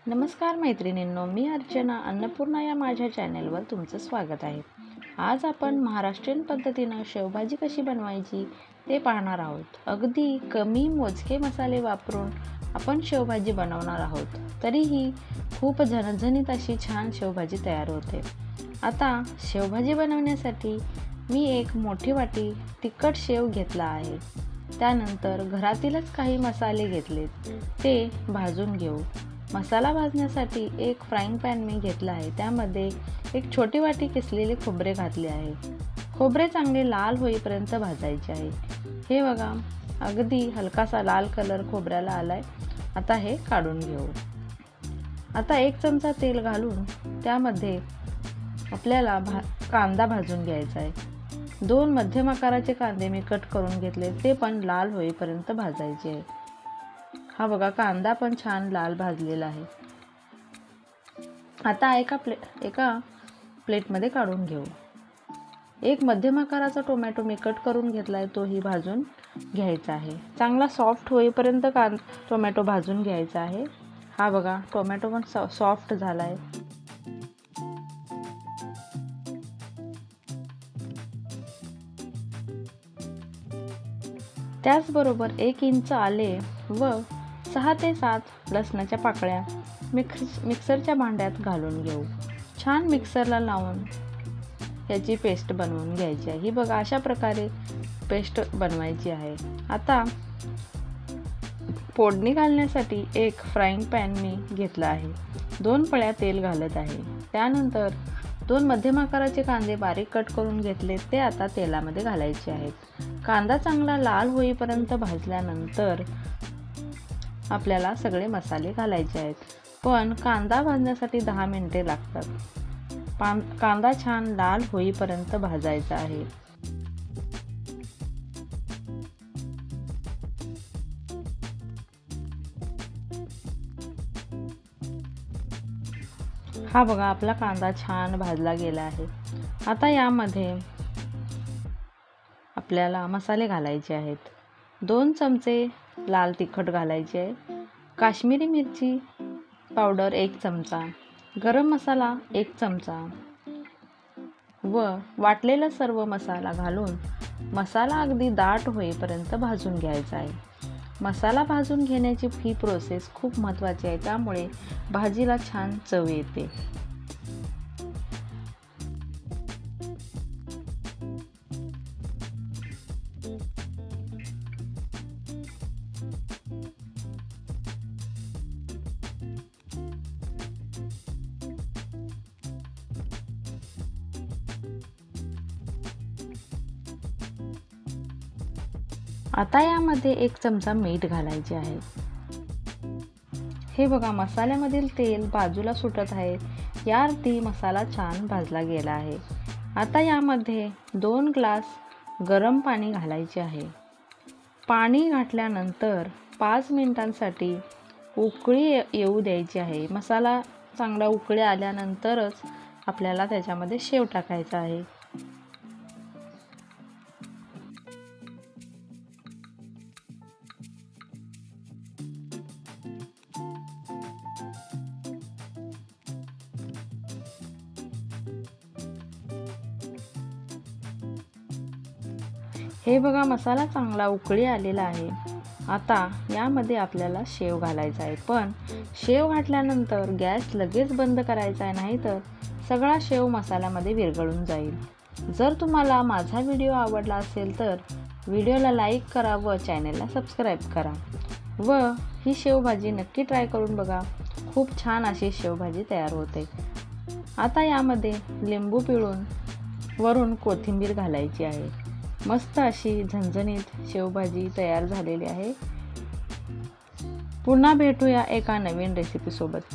नमस्कार मैत्रिणींनो, मी अर्चना अन्नपूर्णा या माझ्या चॅनेलवर तुमचं स्वागत आहे। आज आपण महाराष्ट्रीयन पद्धतीनं शेवभाजी कशी बनवायची ते पाहणार आहोत। अगदी कमी मोजके मसाले वापरून आपण शेवभाजी बनवणार आहोत, तरीही खूप झणझणीत अशी छान शेवभाजी तयार होते। आता शेवभाजी बनवण्यासाठी मी एक मोठी वाटी तिखट शेव घेतला आहे। त्यानंतर घरातीलच काही मसाले घेतलेत, ते भाजून घेऊ। मसाला भाजण्यासाठी एक फ्राईंग पॅन मी घेतला आहे। त्यामध्ये एक छोटी वाटी किसलेले खोबरे घातले आहे। खोबरे चांगले लाल होईपर्यंत भाजायचे आहे। हे बघा, अगदी हलकासा लाल कलर खोबऱ्याला आलाय। आता हे काढून घेऊ। आता एक चमचा तेल घालून त्यामध्ये आपल्याला कांदा भाजून घ्यायचा आहे। 2 मध्यम आकाराचे कांदे मी कट करून घेतले, ते पण लाल होईपर्यंत भाजायचे आहे। हा बघा, कांदा पण छान लाल भाजलेला आहे। आता एका प्लेटमध्ये काढून घेऊ। एक मध्यम आकाराचा टोमॅटो मी कट करून घेतलाय, तोही भाजून घ्यायचा आहे। चांगला सॉफ्ट होईपर्यंत टोमॅटो भाजून घ्यायचा आहे। हा बघा, टोमॅटो पण सॉफ्ट झालाय। त्याचबरोबर 1 इंच आले व 6 ते 7 लसणाच्या पाकळ्या मिक्सरच्या भांड्यात घालून घेऊ। छान मिक्सरला लावून याची पेस्ट बनवून घ्यायची आहे। ही बघा, अशा प्रकारे पेस्ट बनवायची आहे। आता फोडणी घालण्यासाठी एक फ्राईंग पॅन मी घेतला आहे। 2 पळ्या तेल घालत आहे। त्यानंतर 2 मध्यम आकाराचे कांदे बारीक कट करून घेतले, ते आता तेलामध्ये घालायचे आहेत। कांदा चांगला लाल होईपर्यंत भाजल्यानंतर आपल्याला सगळे मसाले घालायचे आहेत। पण कांदा भाजण्यासाठी 10 मिनिटे लागतात। कांदा छान लाल होईपर्यंत भाजायचा आहे। हा बघा, आपला कांदा छान भाजला गेला आहे। आता यामध्ये आपल्याला मसाले घालायचे आहेत। 2 चमचे लाल तिखट घालायचे आहे। काश्मीरी मिरची पावडर 1 चमचा, गरम मसाला 1 चमचा व वाटलेला सर्व मसाला घालून मसाला अगदी दाट होईपर्यंत भाजून घ्यायचा आहे। मसाला भाजून घेण्याची ही प्रोसेस खूप महत्त्वाची आहे, त्यामुळे भाजीला छान चव येते। आता यामध्ये 1 चमचा मीठ घालायचे आहे। हे बघा, मसाल्यामधील तेल बाजूला सुटत आहे, याअर्थी मसाला छान भाजला गेला आहे। आता यामध्ये 2 ग्लास गरम पाणी घालायचे आहे। पाणी घातल्यानंतर 5 मिनिटांसाठी उकळी येऊ द्यायची आहे। मसाला चांगला उकळी आल्यानंतरच आपल्याला त्याच्यामध्ये शेव टाकायचा आहे। हे बघा, मसाला चांगला उकळी आलेला आहे। आता यामध्ये आपल्याला शेव घालायचा आहे, पण शेव घातल्यानंतर गॅस लगेच बंद करायचा आहे, नाहीतर सगळा शेव मसाल्यामध्ये विरघळून जाईल। जर तुम्हाला माझा व्हिडिओ आवडला असेल तर व्हिडिओला लाईक करा व चॅनेलला सबस्क्राईब करा व ही शेवभाजी नक्की ट्राय करून बघा। खूप छान अशी शेवभाजी तयार होते। आता यामध्ये लिंबू पिळून वरून कोथिंबीर घालायची आहे। मस्त अशी झणझणीत शेवभाजी तयार झालेली आहे। पुन्हा भेटूया एका नवीन रेसिपी सोबत।